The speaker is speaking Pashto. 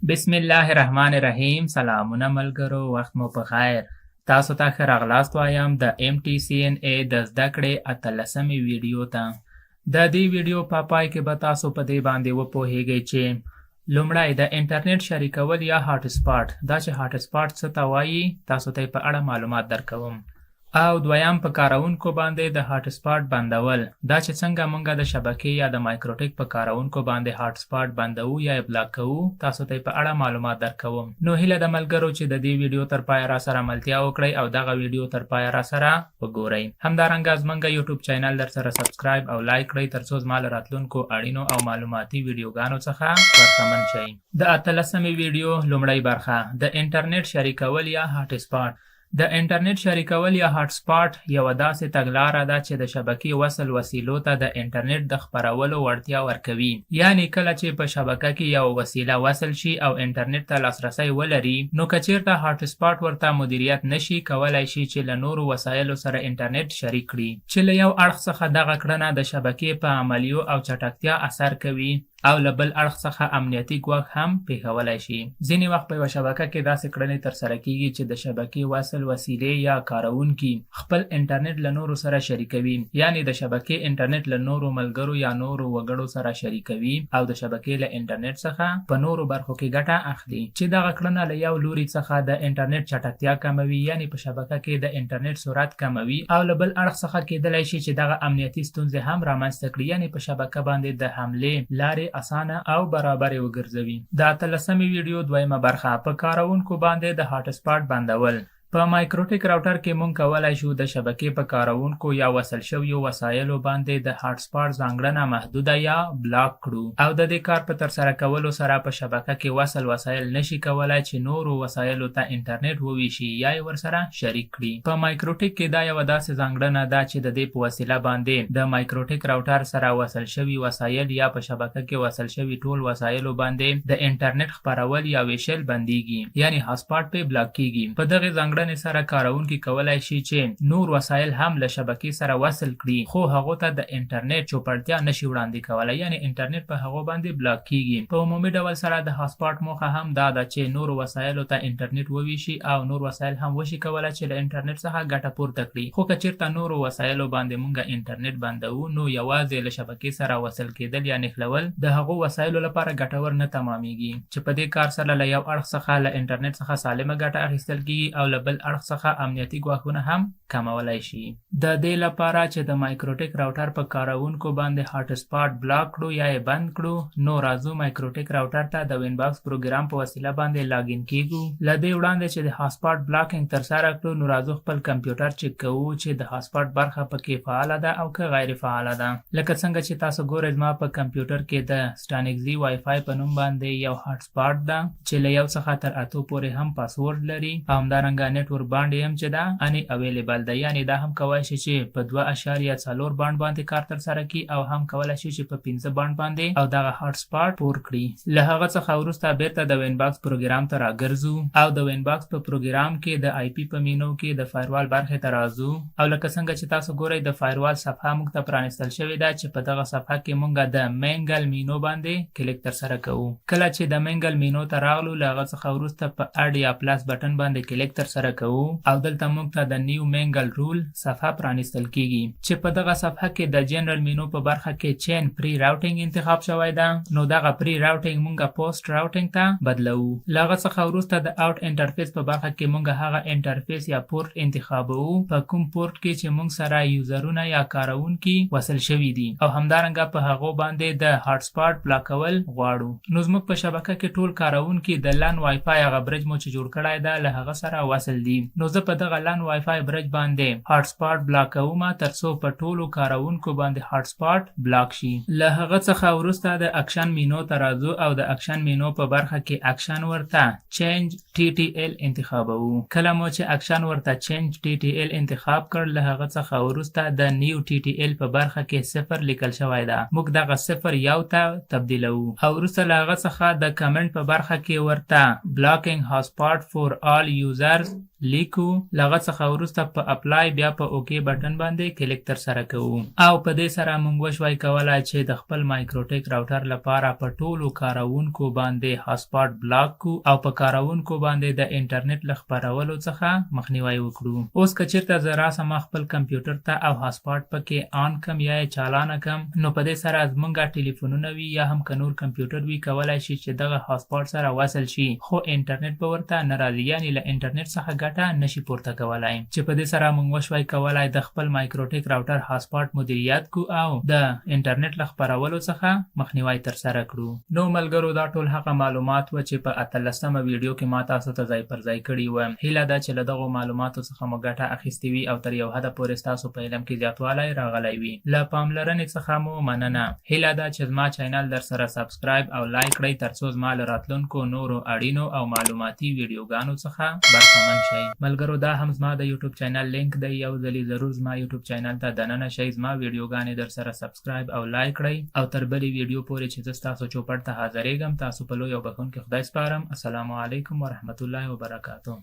بسم الله الرحمن الرحیم. سلامونه ملګرو، وخت مو په خیر. تاسو ته ښه راغلاست وایم د MTCNA د زده کړې 18مې ویډیو ته. د دې ویډیو په پای کې به تاسو په دې باندې وپوهیږئ چې لومړی د انټرنیټ شریکول یا هاټ سپاټ، دا چې هاټ سپاټ څه ته وایي تاسو ته په اړه معلومات درکوم. او دویم په کارونکو باندې د هاټ سپاټ بندول، دا چې څنګه مونږ د شبکې یا د مایکروټیک په کارونکو باندې هاټ سپاټ بندوو یا یې بلاک کوو، تاسو ته په اړه معلومات درکوم. نو هیله د ملګرو چې د دې ویډیو تر پایه را سره ملتیا وکړئ او دغه ویډیو تر پایه را سره وګورئ. همدارنګه زمونږ یوټیوب چینل در سره سبسکرایب او لایک کړئ ترڅو زما له راتلونکو اړینو او معلوماتي ویډیوګانو څخه برخمن شئ. د 18مې ویډیو لومړۍ برخه د انټرنیټ شریکول یا هاټ سپاټ. د انټرنیټ شریکول یا هاټ سپاټ یوه داسې تګلاره ده چې د شبکې وصل وسیلو ته د انټرنیټ د خپرولو وړتیا ورکوي. یعنی کله چې په شبکه کې یو وسیله وصل شي او انټرنیټ ته لاسرسی ولري، نو که چیرته هاټ سپاټ ورته مدیریت نشي کولای شي چې له نورو وسایلو سره انټرنیټ شریک کړي، چې له یو اړخ څخه دغه کړنه د شبکې په عملیو او چټکتیا اثر کوي او له بل اړخ څخه امنیتي ګواښ هم پیښولی شي. ځینې وخت په یوه شبکه کې داسې کړنې ترسره کیږي چې د شبکې وصل وسیلې یا کاروونکي خپل انټرنیټ له نورو سره شریکوي، یعنی د شبکې انټرنیټ له نورو ملګرو یا نورو وګړو سره شریکوي او د شبکې له انټرنیټ څخه په نورو برخو کې ګټه اخلي، چې دغه کړنه له یو لوري څخه د انټرنیټ چټکتیا کموي، یعنی په شبکه کې د انټرنیټ سرعت کموي، او له بل اړخ څخه کېدلی شي چې دغه امنیتي ستونزې هم رامنځته کړي، یعنی په شبکه باندې د حملې لارې اسانه او برابرې وګرځوي. د 18مې ویډیو دویمه برخه په کارونکو باندې د هاټ سپاټ بندول. په مایکروټیک راوټر کې مونږ کولای شو د شبکې په کارونکو یا وصل شویو وسایلو باندې د هاټ سپاټ ځانګړنه محدوده یا بلاک کړو، او د دې کار په ترسره کولو سره په شبکه کې وصل وسایل نشي کولای چې نورو وسایلو ته انټرنیټ وویشي یا یې ورسره شریک کړي. په مایکروټیک کې دا یوه داسې ځانګړنه ده چې د دې په وسیله باندې د مایکروټیک راوټر سره وصل شوي وسایل یا په شبکه کې وصل شوي ټول وسایلو باندې د انټرنیټ خپرول یا ویشل بندیږي، یعنی هاټ سپاټ په بلاک کیږي. په دغه ځانګړنې سره کارونکي کولای شي چې نور وسایل هم له شبکې سره وصل کړي، خو هغو ته د انټرنیټ چوپړتیا نشي وړاندې کولای، یعنی انټرنیټ په هغو باندې بلاک کیږي. په عمومي ډول سره د هاټ سپاټ موخه هم دا ده چې نورو وسایلو ته انټرنیټ وویشي او نور وسایل هم وشي کولای چې له انټرنیټ څخه ګټه پورته کړي. خو که چیرته نورو وسایلو باندې مونږ انټرنیټ بندوو، نو یوازې له شبکې سره وصل کېدل یا نښلول د هغو وسایلو لپاره ګټور نه تمامیږي، چې په دې کار سره له یو اړخ څخه له انټرنیټ څخه سالمه ګټه اخیستل کیږي او له بل اړخ څخه امنیتي ګواښونه هم کمولای شي. د دې لپاره چې د مایکروټیک راوټر په کارونکو باندې هاټ سپاټ بلاک کړو یا یې بند کړو، نو راځو مایکروټیک راوټر ته د وینباکس پروګرام په وسیله باندې لاګین کیږو. له دې وړاندې چې د هاټ سپاټ بلاکینګ ترسره کړو، نو راځو خپل کمپیوټر چک کوو چې د هاټ سپاټ برخه پکې فعاله ده او که غیر فعاله ده. لکه څنګه چې تاسو ګورئ، زما په کمپیوټر کې د سټانکزي وای فای په نوم باندې یو هاټ سپاټ ده چې له 1 څخه تر 8 پورې هم پاسورډ لري، او همدارنګه نیټ ور باندې هم چې ده اني اویلیبل ده، یعنی دا هم کولی شي چې په 2.4 باند باندې کار ترسره کړي او هم کولی شي چې په 5 باند باندې او دغه هاټ سپاټ پور کړي. له هغه څخه وروسته بیرته د وینباکس پروګرام ته راګرځو او د وینباکس په پروګرام کې د آی پی په مینو کې د فایروال برخې ته راځو، او لکه څنګه چې تاسو ګورئ د فایروال صفحه موږ ته پرانیستل شوې ده چې په دغه صفحه کې موږ د منګل مینو باندې کلیک ترسره کوو. کله چې د منګل مینو ته راغلو، له هغه څخه وروسته په اډ یا پلاس بټن باندې کلیک ترسره کوو او دلته موږ ته د نیو منګل رول صفحه پرانیستل کیږي، چې په دغه صفحه کې د جنرال مینو په برخه کې چین پری راوټینګ انتخاب شوی ده. نو دغه پری راوټینګ مونږه پوسټ راوټینګ ته بدلو. له هغه څخه وروسته د اوټ انټرفیس په برخه کې مونږه هغه انټرفیس یا پورټ انتخابوو په کوم پورټ کې چې مونږ سره یوزرونه یا کارونکي وصل شوي دي، او همدارنګه په هغو باندې د هاټ سپاټ بلاکول غواړو. نو زموږ په شبکه کې ټول کارونکي د لان وای فای هغه برج مو چې جوړ کړی ده له هغه سره وصل دي. نو زه په دغه لان وای فای برج باندې هاټ سپاټ بلاکوم ترڅو په ټولو کارونکو باندې هاټ سپاټ بلاک شي. له هغه څخه وروسته د اکشن مینو ته راځو او د اکشن مینو په برخه کې اکشن ورته چینج TTL انتخابوو. کله مو چې اکشن ورته چینج TTL انتخاب کړ، له هغه څخه وروسته د نیو TTL په برخه کې 0 لیکل شوی ده. موږ دغه 0 1 ته تبدیلوو او وروسته له هغه څخه د کمنټ په برخه کې ورته بلاکینګ هاټ سپاټ فور آل یوزرز لیکو لغه څخه وروسته په اپلای بیا په اوکی بټن باندې کلیک تر سره کوو او په دې سره موږ وشوای کولای چې د خپل مایکروټیک راوټر لپاره په ټولو کاروونکو باندې هاسپاټ بلاک کو او په کاروونکو باندې د انټرنیټ له خپرولو څخه مخنیوي وکړو. اوس که چیرته زه راسم خپل کمپیوټر ته او هاسپاټ پکې آن کم یا یې چالانه کم نو په دې سره زمونږ ټلیفونونه وي یا هم که نور کمپیوټر وي کولای شي چې دغه هاسپاټ سره وصل شي خو انټرنیټ به ورته نه راځي یعنې له انټرنیټ څخه ګټه نشي پورته کولای چې په دې سره موږ وشوای کولای د خپل مایکروټیک راوټر هاسپاټ مدیریت کو او د انټرنیټ له خپرولو څخه مخنیوي تر سره کړو. نو ملګرو دا ټول هغه معلومات و چې په 18مه ویډیو کې ما تاسو ته ځای پر ځای کړي وم. هیله ده چې له دغو معلوماتو څخه مو ګټه اخیستې وي او تر یو حده پورې ستاسو په علم کې زیاتوالی راغلی وي. له پاملرنې څخه مو مننه. هیله ده چې زما چینل در سره سبسکرایب او لایک کړئ ترڅو زما له راتلونکو نورو اړینو او معلوماتي ویډیوګانو څخه برخمن شئ. ملګرو دا هم زما د یوټیوب چینل لینک دی یو ځلې ضرور زما یوټیوب چینل ته دننه شئ زما ویډیوګانې در سره سبسکرایب او لایک کړئ او تر بلې ویډیو پورې چې زه ستاسو چوپړ ته حاضرېږم تاسو په لوی او بخښونکي خدای سپارم. السلام علیکم ورحمت الله وبرکاتو.